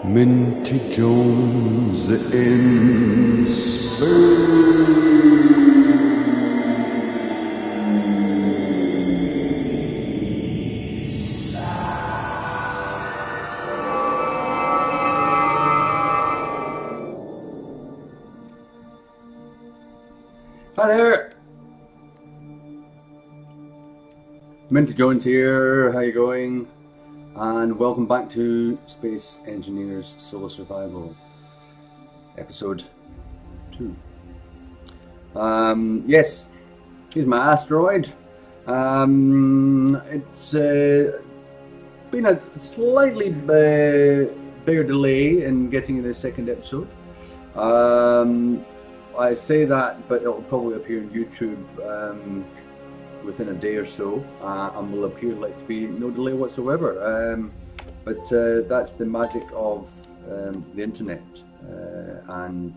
Minty Jones in space. Hi there! Minty Jones here, how you going? And welcome back to Space Engineers Solo Survival, episode 2. Yes, here's my asteroid. It's been a slightly bigger delay in getting the second episode. I say that, but it'll probably appear on YouTube within a day or so, and will appear like to be no delay whatsoever. But that's the magic of the internet and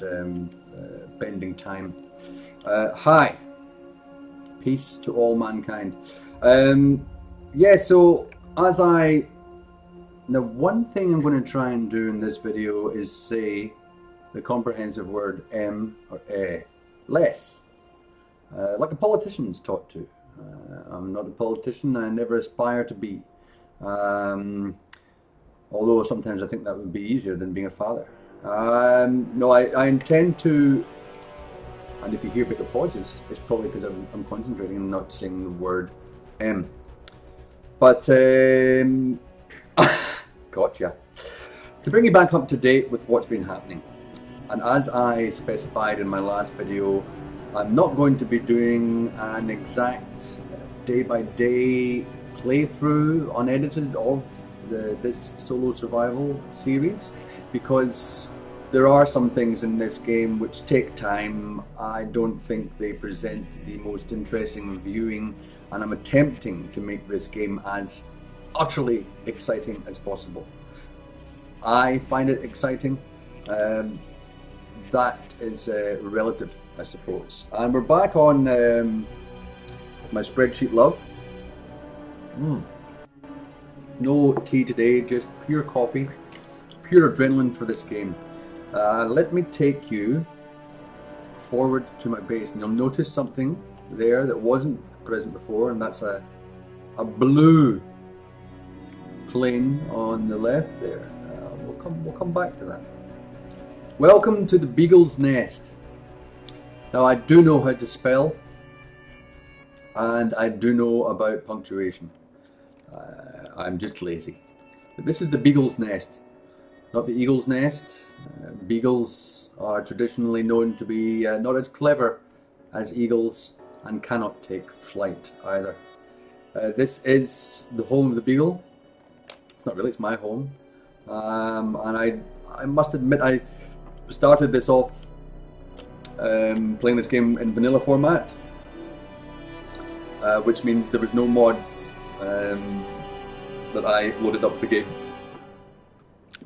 bending time. Hi, peace to all mankind. Yeah, so now one thing I'm going to try and do in this video is say the comprehensive word M or E less, like a politician's taught to. I'm not a politician, I never aspire to be, although sometimes I think that would be easier than being a father. No, I intend to, and if you hear bigger pauses, it's probably because I'm concentrating and not saying the word M. But, gotcha. To bring you back up to date with what's been happening, and as I specified in my last video, I'm not going to be doing an exact day-by-day playthrough, unedited, of this solo survival series, because there are some things in this game which take time. I don't think they present the most interesting viewing, and I'm attempting to make this game as utterly exciting as possible. I find it exciting. That is relative, I suppose. And we're back on my spreadsheet love. No tea today, just pure coffee, pure adrenaline for this game. Let me take you forward to my base, and you'll notice something there that wasn't present before, and that's a blue plane on the left there. We'll come back to that. Welcome to the Beagle's Nest. Now, I do know how to spell, and I do know about punctuation. I'm just lazy. But this is the Beagle's Nest, not the Eagle's Nest. Beagles are traditionally known to be not as clever as eagles and cannot take flight either. This is the home of the Beagle. It's not really, it's my home. And I must admit, I started this off playing this game in vanilla format, which means there was no mods that I loaded up the game.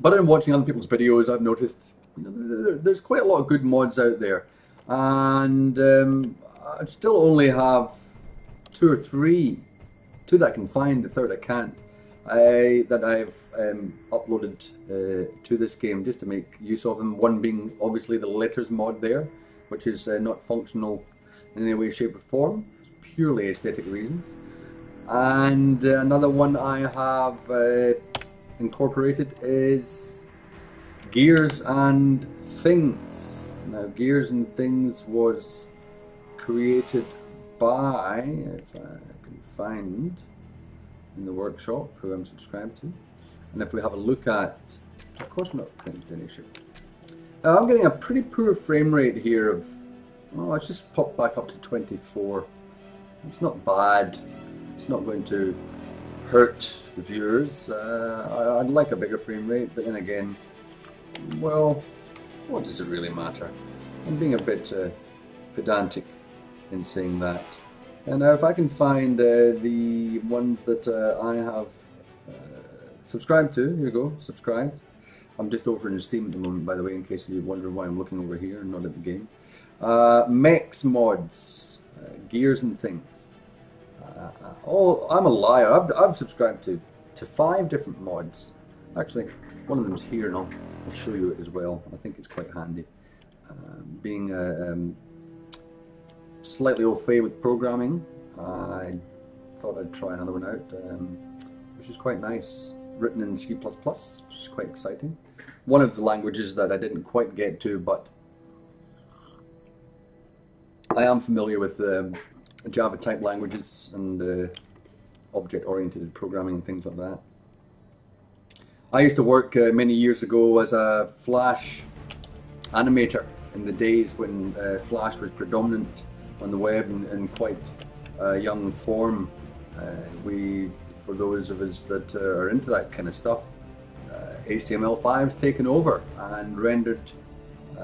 But in watching other people's videos, I've noticed there's quite a lot of good mods out there, and I still only have 2 or 3, 2 that I can find, the third I can't, that I've uploaded to this game just to make use of them. One being obviously the letters mod there, which is not functional in any way, shape or form, purely aesthetic reasons. And another one I have incorporated is Gears and Things. Now, Gears and Things was created by, if I can find in the workshop who I'm subscribed to, and if we have a look at, of course I'm not printed any shit. Now, I'm getting a pretty poor frame rate here of, oh, it's just popped back up to 24. It's not bad. It's not going to hurt the viewers. I'd like a bigger frame rate, but then again, well, what does it really matter? I'm being a bit pedantic in saying that. And now if I can find the ones that I have subscribed to, here we go, subscribed. I'm just over in Steam at the moment, by the way, in case you wonder why I'm looking over here and not at the game. Mechs mods, Gears and Things. Oh, I'm a liar. I've subscribed to 5 different mods. Actually, one of them's here now. I'll show you it as well. I think it's quite handy. Being slightly au fait with programming, I thought I'd try another one out, which is quite nice. Written in C++, which is quite exciting. One of the languages that I didn't quite get to, but I am familiar with Java type languages and object-oriented programming and things like that. I used to work many years ago as a Flash animator in the days when Flash was predominant on the web in quite young form. For those of us that are into that kind of stuff, HTML5's taken over and rendered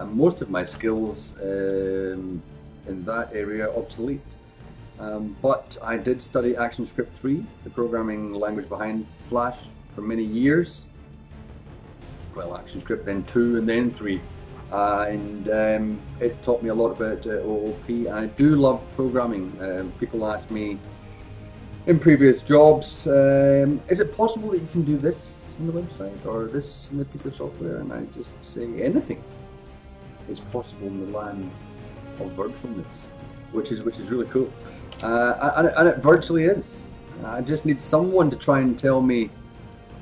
most of my skills in that area obsolete. But I did study ActionScript 3, the programming language behind Flash, for many years. Well, ActionScript, then 2, and then 3. It taught me a lot about OOP, and I do love programming. People ask me in previous jobs, is it possible that you can do this on the website or this in a piece of software? And I just say anything is possible in the land of virtualness, which is really cool. And it virtually is. I just need someone to try and tell me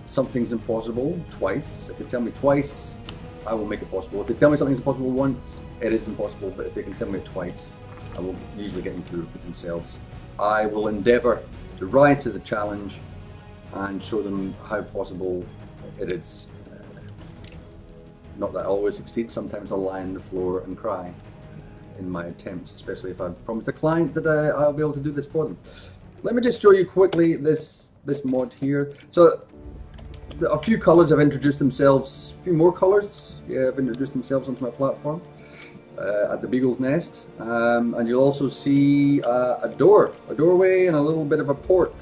something's impossible twice. If they tell me twice, I will make it possible. If they tell me something's impossible once, it is impossible. But if they can tell me it twice, I will usually get them to repeat themselves. I will endeavour to rise to the challenge and show them how possible it is. Not that I always succeed. Sometimes I'll lie on the floor and cry in my attempts, especially if I've promised a client that I'll be able to do this for them. Let me just show you quickly this mod here. So a few colours have introduced themselves, a few more colours have introduced themselves onto my platform at the Beagle's Nest, and you'll also see a doorway and a little bit of a porch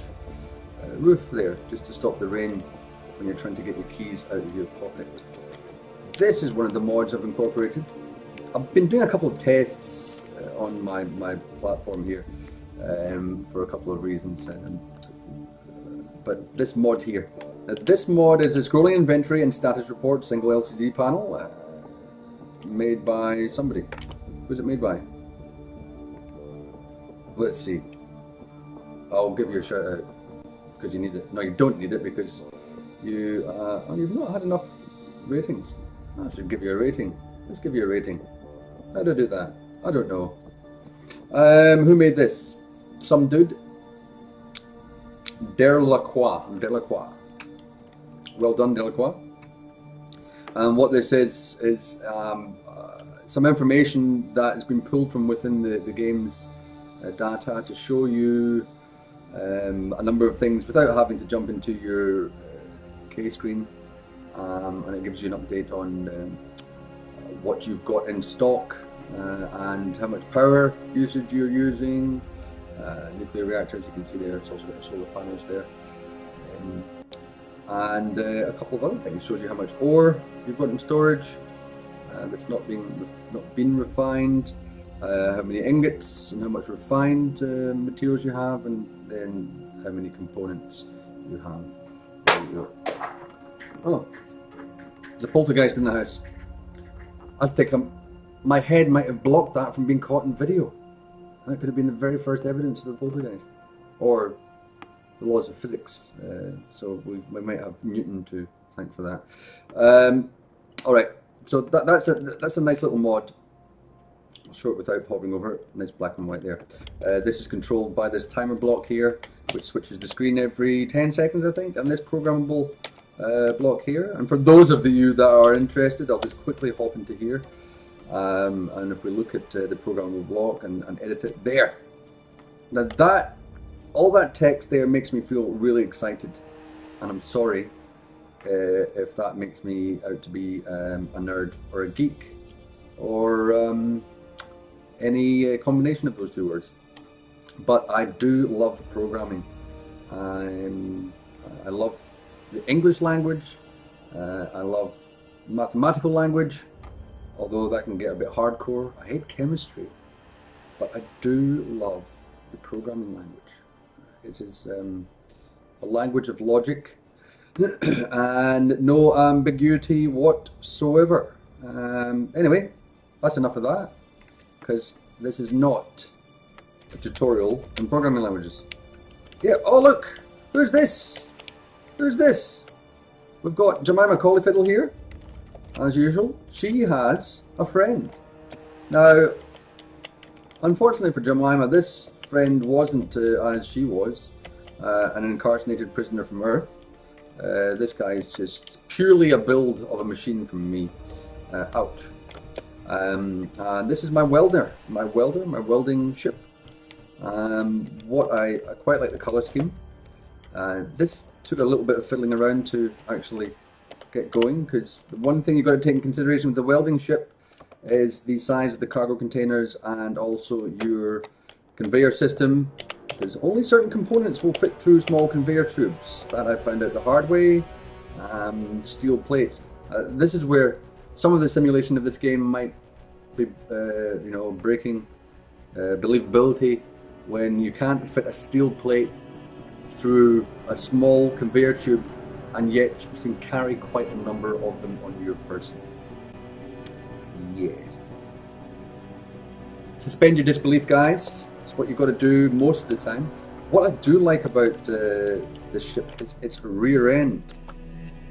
roof there, just to stop the rain when you're trying to get your keys out of your pocket. This is one of the mods I've incorporated. I've been doing a couple of tests on my platform here for a couple of reasons, but this mod here. This mod is a scrolling inventory and status report single LCD panel made by somebody. Who's it made by? Let's see. I'll give you a shout out because you need it. No, you don't need it because you've not had enough ratings. I should give you a rating. Let's give you a rating. How do I do that? I don't know. Who made this? Some dude. Delacroix. Well done, Delacroix. And what this is some information that has been pulled from within the game's data to show you a number of things without having to jump into your K screen, and it gives you an update on what you've got in stock and how much power usage you're using. Nuclear reactors, you can see there. It's also got solar panels there. And a couple of other things. Shows you how much ore you've got in storage that's not been refined, how many ingots and how much refined materials you have, and then how many components you have. There you go. Oh, there's a poltergeist in the house. I think my head might have blocked that from being caught in video. That could have been the very first evidence of a poltergeist, or the laws of physics. So we might have Newton to thank for that. All right, so that's a nice little mod. I'll show it without hovering over it. Nice black and white there. This is controlled by this timer block here, which switches the screen every 10 seconds, I think, and this programmable block here. And for those of you that are interested, I'll just quickly hop into here. And if we look at the programmable block and edit it there. Now all that text there makes me feel really excited, and I'm sorry if that makes me out to be a nerd or a geek or any combination of those two words. But I do love programming. I love the English language. I love mathematical language, although that can get a bit hardcore. I hate chemistry, but I do love the programming language. It is a language of logic, and no ambiguity whatsoever. Anyway, that's enough of that, because this is not a tutorial in programming languages. Yeah, oh look! Who's this? Who's this? We've got Jemima Collyfiddle here, as usual. She has a friend. Now, unfortunately for Jemima, this friend wasn't as she was, an incarcerated prisoner from Earth. This guy is just purely a build of a machine from me. Ouch. And this is my welder, my welding ship. I quite like the colour scheme. This took a little bit of fiddling around to actually get going, because the one thing you've got to take in consideration with the welding ship is the size of the cargo containers and also your conveyor system, because only certain components will fit through small conveyor tubes. That I found out the hard way. Steel plates. This is where some of the simulation of this game might be, breaking believability, when you can't fit a steel plate through a small conveyor tube, and yet you can carry quite a number of them on your person. Yes. Suspend your disbelief, guys. It's what you've got to do most of the time. What I do like about this ship is its rear end.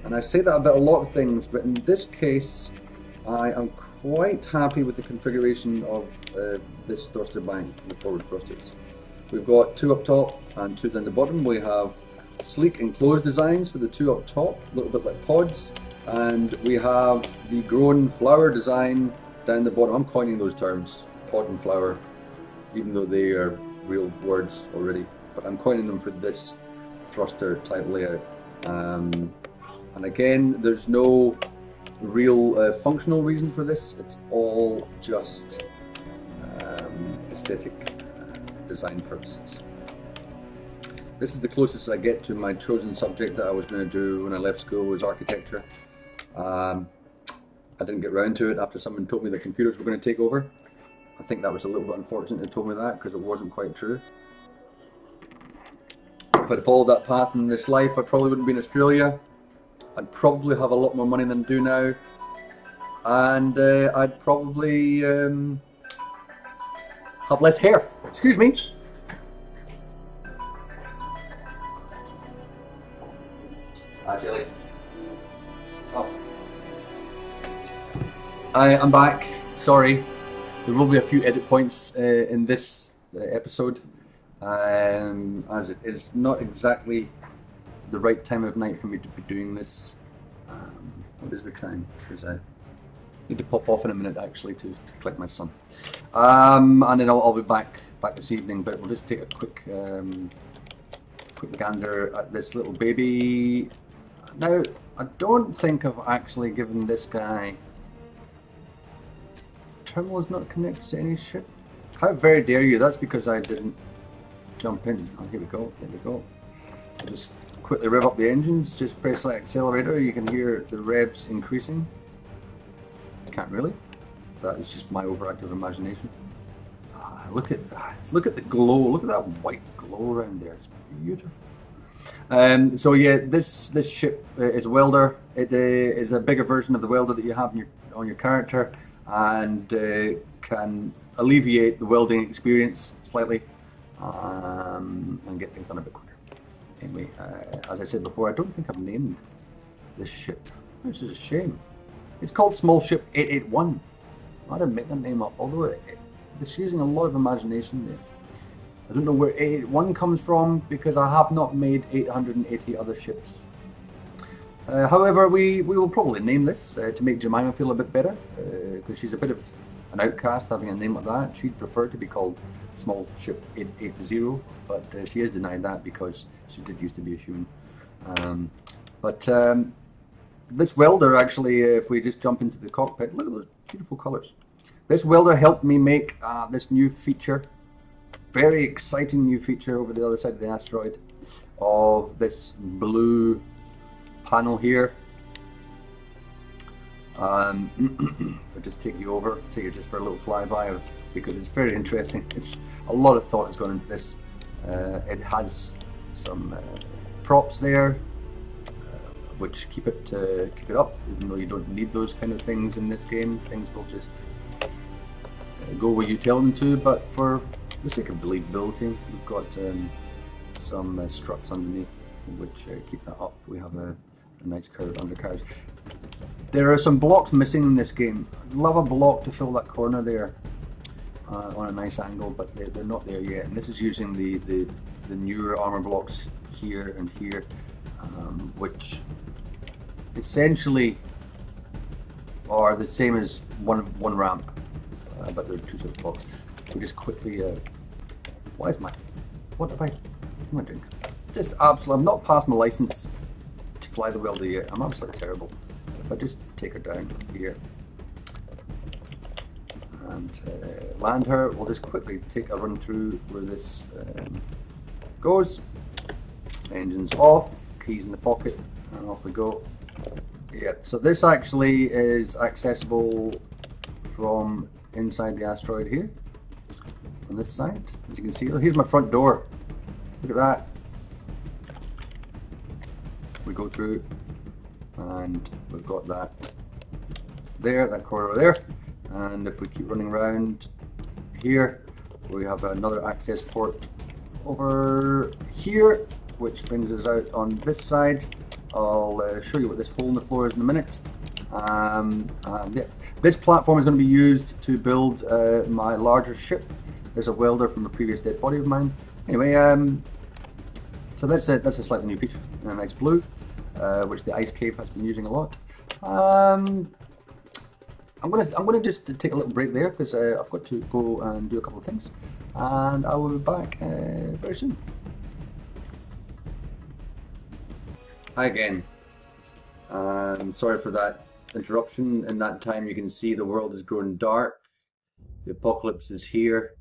And I say that about a lot of things, but in this case, I am quite happy with the configuration of this thruster bank, the forward thrusters. We've got two up top and two down the bottom. We have sleek enclosed designs for the two up top, a little bit like pods, and we have the grown flower design down the bottom. I'm coining those terms, pod and flower, even though they are real words already, but I'm coining them for this thruster type layout. And again, there's no real functional reason for this. It's all just aesthetic design purposes. This is the closest I get to my chosen subject that I was going to do when I left school, was architecture. I didn't get round to it after someone told me that computers were going to take over. I think that was a little bit unfortunate they told me that, because it wasn't quite true. If I'd followed that path in this life, I probably wouldn't be in Australia. I'd probably have a lot more money than I do now, and I'd probably have less hair. Excuse me. Actually, I'm back. Sorry, there will be a few edit points in this episode, as it is not exactly the right time of night for me to be doing this. What is the time? Because I need to pop off in a minute actually to collect my son, and then I'll be back this evening. But we'll just take a quick gander at this little baby. Now, I don't think I've actually given this guy. Terminal is not connected to any ship. How very dare you? That's because I didn't jump in. Oh, here we go. Here we go. I'll just quickly rev up the engines. Just press that accelerator. You can hear the revs increasing. Can't really. That is just my overactive imagination. Look at that. Look at the glow. Look at that white glow around there. It's beautiful. So yeah, this ship is a welder. It is a bigger version of the welder that you have on your character, and can alleviate the welding experience slightly, and get things done a bit quicker. Anyway, as I said before, I don't think I've named this ship, which is a shame. It's called Small Ship 881. I didn't make that name up, although it's using a lot of imagination there. I don't know where 881 comes from, because I have not made 880 other ships. However, we will probably name this to make Jemima feel a bit better, because she's a bit of an outcast having a name like that. She'd prefer to be called Small Ship 880, but she has denied that because she did used to be a human. This welder actually, if we just jump into the cockpit, look at those beautiful colors. This welder helped me make this new feature, very exciting new feature over the other side of the asteroid, of this blue panel here. I'll just take you just for a little flyby because it's very interesting. It's a lot of thought has gone into this. It has some props there, which keep it up, even though you don't need those kind of things in this game. Things will just go where you tell them to, but for the sake of believability, we've got some struts underneath which keep that up. We have a nice curved undercarriage. There are some blocks missing in this game. I'd love a block to fill that corner there on a nice angle, but they're not there yet. And this is using the newer armor blocks here and here, which essentially are the same as one ramp, but they're two separate blocks. We just quickly. What am I doing? Just absolutely. I'm not past my license to fly the welder yet. I'm absolutely terrible. If I just take her down here and land her, we'll just quickly take a run through where this goes. Engines off, keys in the pocket, and off we go. Yeah, so this actually is accessible from inside the asteroid here, on this side. As you can see, here's my front door. Look at that. We go through, and we've got that there, that corridor there. And if we keep running around here, we have another access port over here, which brings us out on this side. I'll show you what this hole in the floor is in a minute. Yeah. This platform is going to be used to build my larger ship. There's a welder from a previous dead body of mine. Anyway, so that's a slightly new feature in a nice blue, which the Ice Cave has been using a lot. I'm gonna just take a little break there because I've got to go and do a couple of things, and I will be back very soon. Hi again. Sorry for that interruption. In that time, you can see the world has grown dark. The apocalypse is here.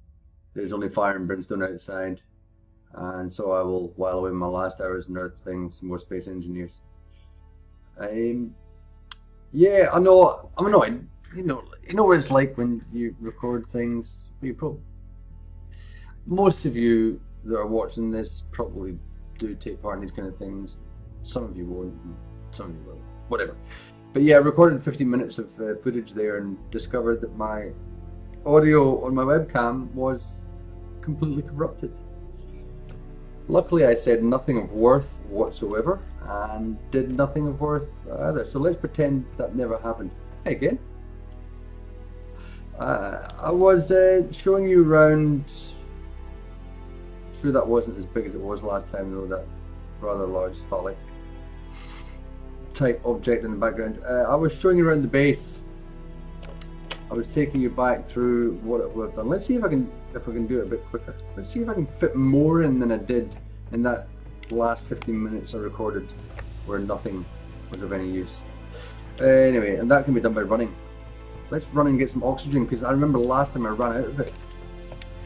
There's only fire and brimstone outside, and so I will while away my last hours on Earth playing some more Space Engineers. Yeah, I know I'm annoyed. You know what it's like when you record things. Most of you that are watching this probably do take part in these kind of things. Some of you won't, some of you will. Whatever. But yeah, I recorded 15 minutes of footage there and discovered that my audio on my webcam was completely corrupted. Luckily, I said nothing of worth whatsoever and did nothing of worth either. So let's pretend that never happened. Hey again. I was showing you around. Sure, that wasn't as big as it was last time, though. That rather large phallic type object in the background. I was showing you around the base. I was taking you back through what I've done. Let's see if I can do it a bit quicker. Let's see if I can fit more in than I did in that last 15 minutes I recorded, where nothing was of any use. Anyway, and that can be done by running. Let's run and get some oxygen, because I remember last time I ran out of it.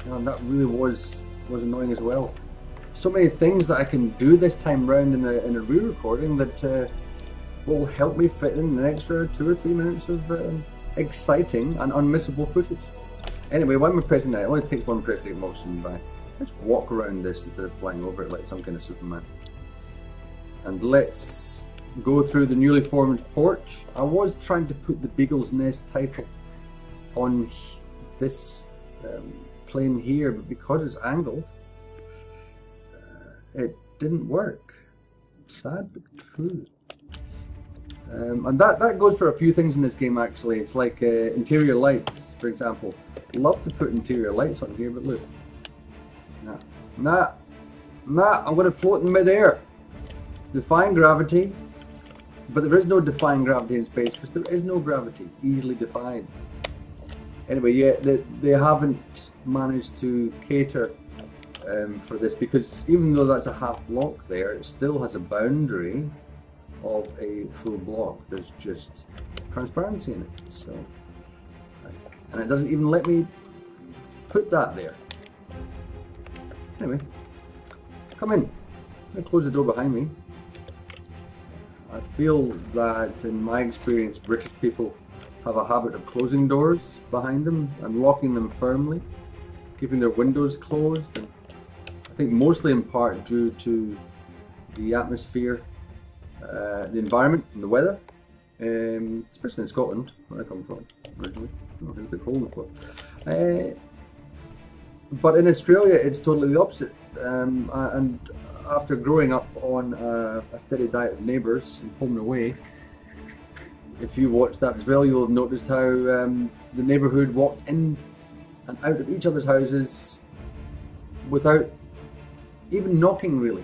And that really was annoying as well. So many things that I can do this time round in a re-recording that will help me fit in an extra 2 or 3 minutes of exciting and unmissable footage. Anyway, why am I pressing that? It only takes one press to get my oxygen back. Let's walk around this instead of flying over it like some kind of Superman. And let's go through the newly formed porch. I was trying to put the Beagle's Nest title on this plane here, but because it's angled, it didn't work. Sad but true. And that goes for a few things in this game actually. It's like interior lights, for example. Love to put interior lights on here, but look. Nah, I'm going to float in midair. Defying gravity. But there is no defying gravity in space because there is no gravity easily defied. Anyway, yeah, they haven't managed to cater for this, because even though that's a half block there, it still has a boundary of a full block. There's just transparency in it. So, and it doesn't even let me put that there. Anyway, come in. I'm going to close the door behind me. I feel that in my experience, British people have a habit of closing doors behind them and locking them firmly, keeping their windows closed, and I think mostly in part due to the atmosphere the environment and the weather, especially in Scotland, where I come from originally. Oh, there's a big hole in the floor. But in Australia, it's totally the opposite. And after growing up on a steady diet of neighbours and home and away, if you watch that as well, you'll have noticed how the neighbourhood walked in and out of each other's houses without even knocking, really.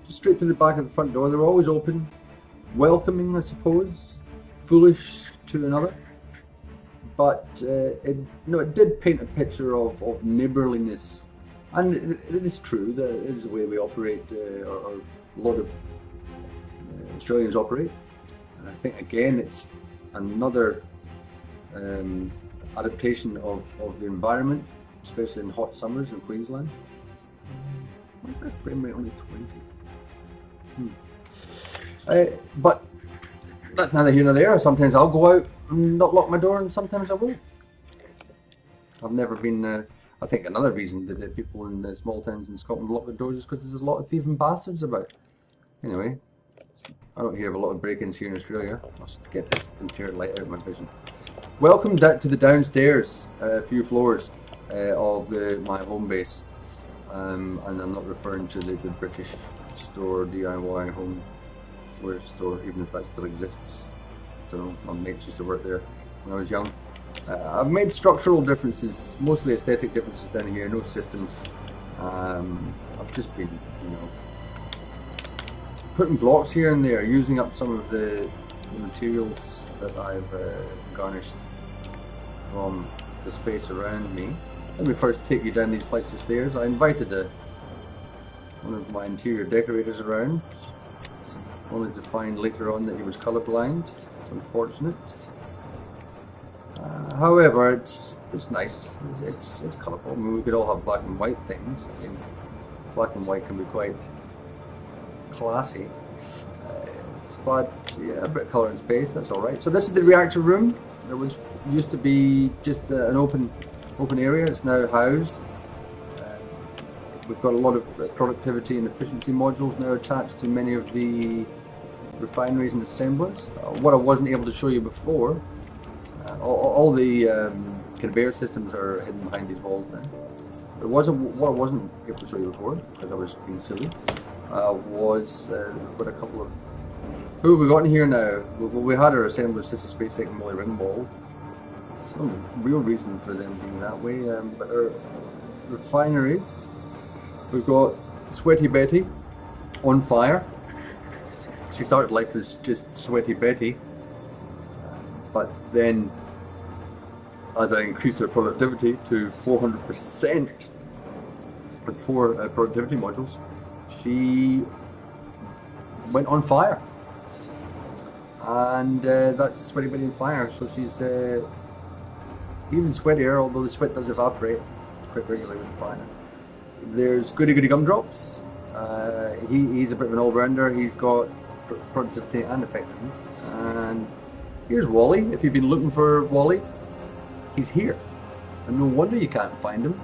Just straight through the back of the front door. They were always open, welcoming, I suppose, foolish to another. But it did paint a picture of neighbourliness. And it is true that it is the way we operate, or a lot of Australians operate. And I think, again, it's another adaptation of the environment, especially in hot summers in Queensland. Why is my frame rate only 20? But that's neither here nor there. Sometimes I'll go out and not lock my door, and sometimes I won't. I've never been... I think another reason that the people in the small towns in Scotland lock their doors is because there's a lot of thieving bastards about. Anyway, I don't hear of a lot of break-ins here in Australia. I'll just get this interior light out of my vision. Welcome to the downstairs few floors of my home base. And I'm not referring to the British store, DIY homeware store, even if that still exists. I don't know, my mates used to work there when I was young. I've made structural differences, mostly aesthetic differences down here, no systems. I've just been, putting blocks here and there, using up some of the materials that I've garnished from the space around me. Let me first take you down these flights of stairs. I invited one of my interior decorators around. Only to find later on that he was colourblind. It's unfortunate. However, it's nice. It's colourful. I mean, we could all have black and white things. I mean, black and white can be quite classy. But yeah, a bit of colour and space. That's all right. So this is the reactor room. It was used to be just an open area. It's now housed. We've got a lot of productivity and efficiency modules now attached to many of the refineries and assemblers. What I wasn't able to show you before. All the conveyor systems are hidden behind these walls now. But what I wasn't able to show you before, because I was being silly, was got a couple of... Who have we got in here now? Well, we had our assembler Sister Space Tech Molly Ringball. No real reason for them being that way, but our refineries, we've got Sweaty Betty on fire. She started life as just Sweaty Betty. But then, as I increased her productivity to 400% with 4 productivity modules, she went on fire. And that's Sweaty Betty on fire, so she's even sweatier, although the sweat does evaporate quite regularly with fire. There's Goody Goody Gumdrops. He's a bit of an all-rounder. He's got productivity and effectiveness. And here's Wally. If you've been looking for Wally, he's here. And no wonder you can't find him,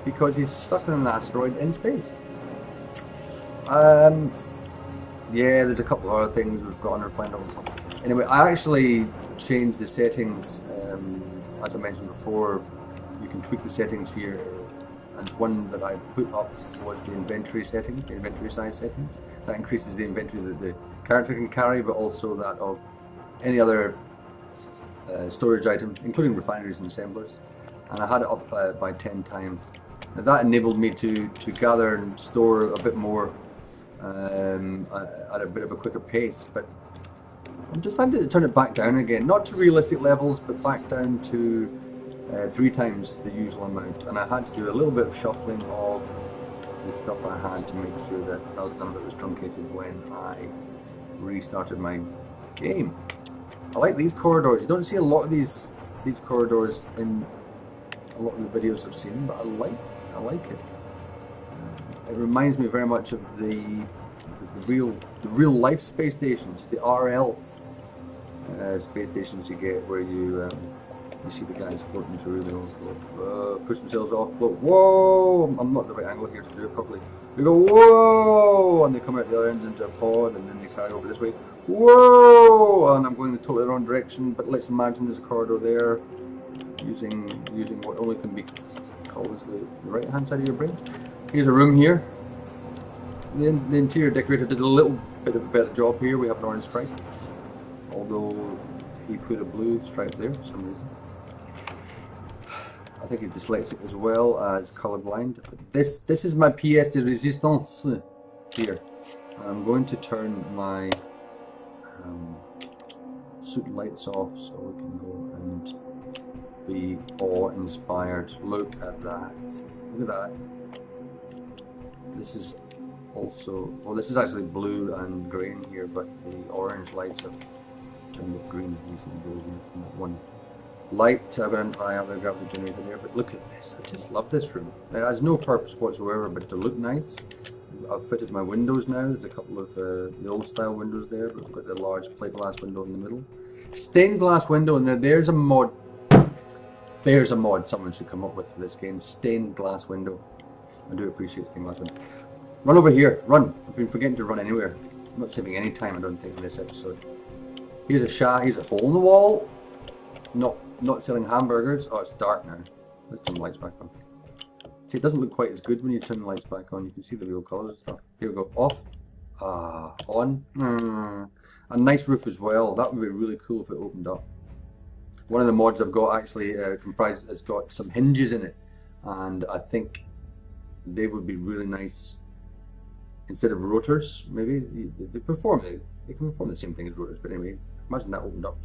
because he's stuck in an asteroid in space. Yeah, there's a couple of other things we've got on our final. Anyway, I actually changed the settings. As I mentioned before, you can tweak the settings here. And one that I put up was the inventory settings, the inventory size settings. That increases the inventory that the character can carry, but also that of any other storage item, including refineries and assemblers. And I had it up by 10 times. Now that enabled me to gather and store a bit more at a bit of a quicker pace, but I've decided to turn it back down again, not to realistic levels, but back down to 3 times the usual amount. And I had to do a little bit of shuffling of the stuff I had to make sure that none of it was truncated when I restarted my game. I like these corridors. You don't see a lot of these corridors in a lot of the videos I've seen, but I like it. It reminds me very much of the real life space stations, the RL space stations you get, where you You see the guys floating through, they all float, push themselves off, float, whoa! I'm not at the right angle here to do it properly. They go, whoa! And they come out the other end into a pod, and then they carry over this way, whoa! And I'm going the totally wrong direction, but let's imagine there's a corridor there, using what only can be called as the right hand side of your brain. Here's a room here. The interior decorator did a little bit of a better job here. We have an orange stripe, although he put a blue stripe there for some reason. I think he's dyslexic as well as colorblind. This is my pièce de résistance here. I'm going to turn my suit lights off so we can go and be awe-inspired. Look at that. Look at that. This is also, well, this is actually blue and green here, but the orange lights have turned it green recently from that one light. I've got an other gravity generator there, but look at this. I just love this room. It has no purpose whatsoever but to look nice. I've fitted my windows now. There's a couple of the old style windows there, but we've got the large plate glass window in the middle. Stained glass window, and there's a mod. There's a mod someone should come up with for this game. Stained glass window. I do appreciate stained glass window. Run over here. Run. I've been forgetting to run anywhere. I'm not saving any time, I don't think, in this episode. Here's a hole in the wall. Not selling hamburgers. Oh, it's dark now. Let's turn the lights back on. See, it doesn't look quite as good when you turn the lights back on. You can see the real colours and stuff. Here we go. Off. On. A nice roof as well. That would be really cool if it opened up. One of the mods I've got actually has got some hinges in it, and I think they would be really nice. Instead of rotors, maybe they can perform the same thing as rotors. But anyway, imagine that opened up.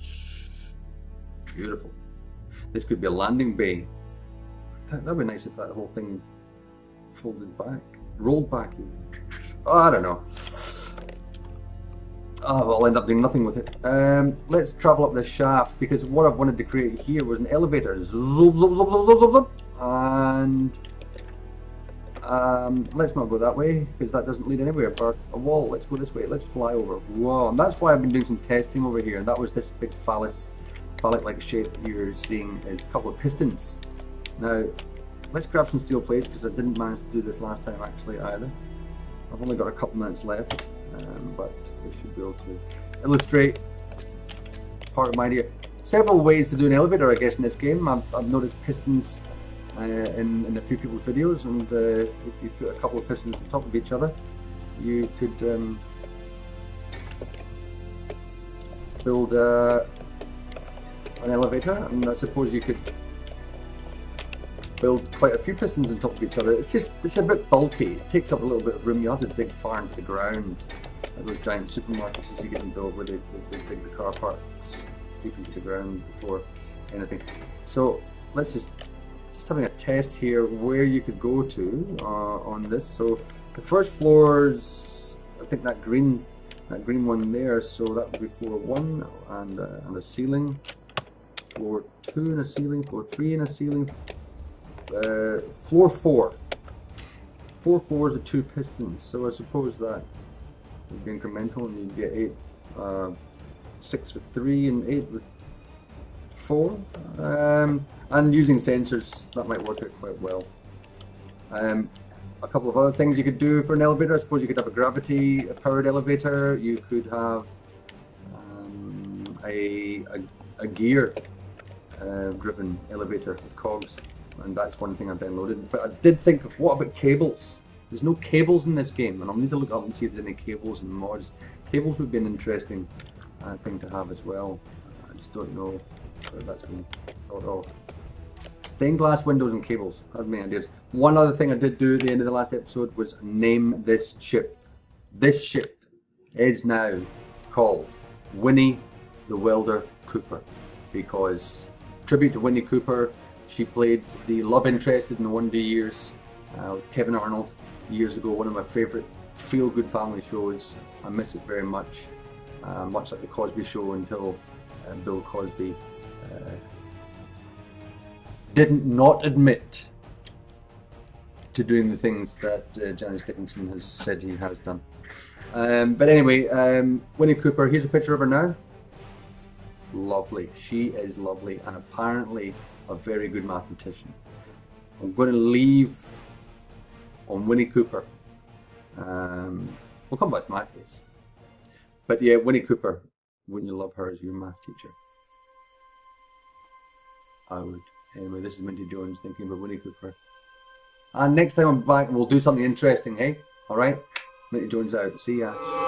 Beautiful. This could be a landing bay. That'd be nice if that whole thing folded back, rolled back. Oh, I don't know. Oh, I'll end up doing nothing with it. Let's travel up this shaft, because what I've wanted to create here was an elevator. Zoop, zoop, zoop, zoop, zoop, zoop, zoop. And let's not go that way, because that doesn't lead anywhere but a wall. Let's go this way. Let's fly over. Whoa! And that's why I've been doing some testing over here. And that was this big phallic-like shape you're seeing is a couple of pistons. Now, let's grab some steel plates, because I didn't manage to do this last time actually either. I've only got a couple minutes left, but we should be able to illustrate part of my idea. Several ways to do an elevator, I guess, in this game. I've noticed pistons in a few people's videos, and if you put a couple of pistons on top of each other, you could build an elevator, and I suppose you could build quite a few pistons on top of each other. It's a bit bulky. It takes up a little bit of room. You have to dig far into the ground. Like those giant supermarkets you see getting built, where they dig the car parts deep into the ground before anything. So let's just having a test here where you could go to on this. So the first floor's, I think that green one there. So that would be floor 1 and a ceiling. Floor 2 and a ceiling. Floor 3 and a ceiling. Floor 4. Floor 4 is the 2 pistons. So I suppose that would be incremental, and you'd get 6 with 3 and 8 with 4. And using sensors, that might work out quite well. A couple of other things you could do for an elevator. I suppose you could have a gravity powered elevator. You could have a gear driven elevator with cogs, and that's one thing I've downloaded. But I did think of, what about cables? There's no cables in this game, and I'll need to look up and see if there's any cables in mods. Cables would be an interesting thing to have as well. I just don't know if that's been thought of. Stained glass windows and cables. I have many ideas. One other thing I did do at the end of the last episode was name this ship. This ship is now called Winnie the Welder Cooper, because tribute to Winnie Cooper. She played the love interest in the Wonder Years with Kevin Arnold years ago. One of my favourite feel-good family shows. I miss it very much. Much like the Cosby Show, until Bill Cosby didn't not admit to doing the things that Janice Dickinson has said he has done. But anyway, Winnie Cooper, here's a picture of her now. lovely. She is lovely and apparently a very good mathematician. I'm going to leave on Winnie Cooper. We'll come back to my case. But yeah, Winnie Cooper, wouldn't you love her as your maths teacher? I would. Anyway, this is Minty Jones thinking about Winnie Cooper. And next time I'm back, we'll do something interesting, hey? Alright? Minty Jones out. See ya.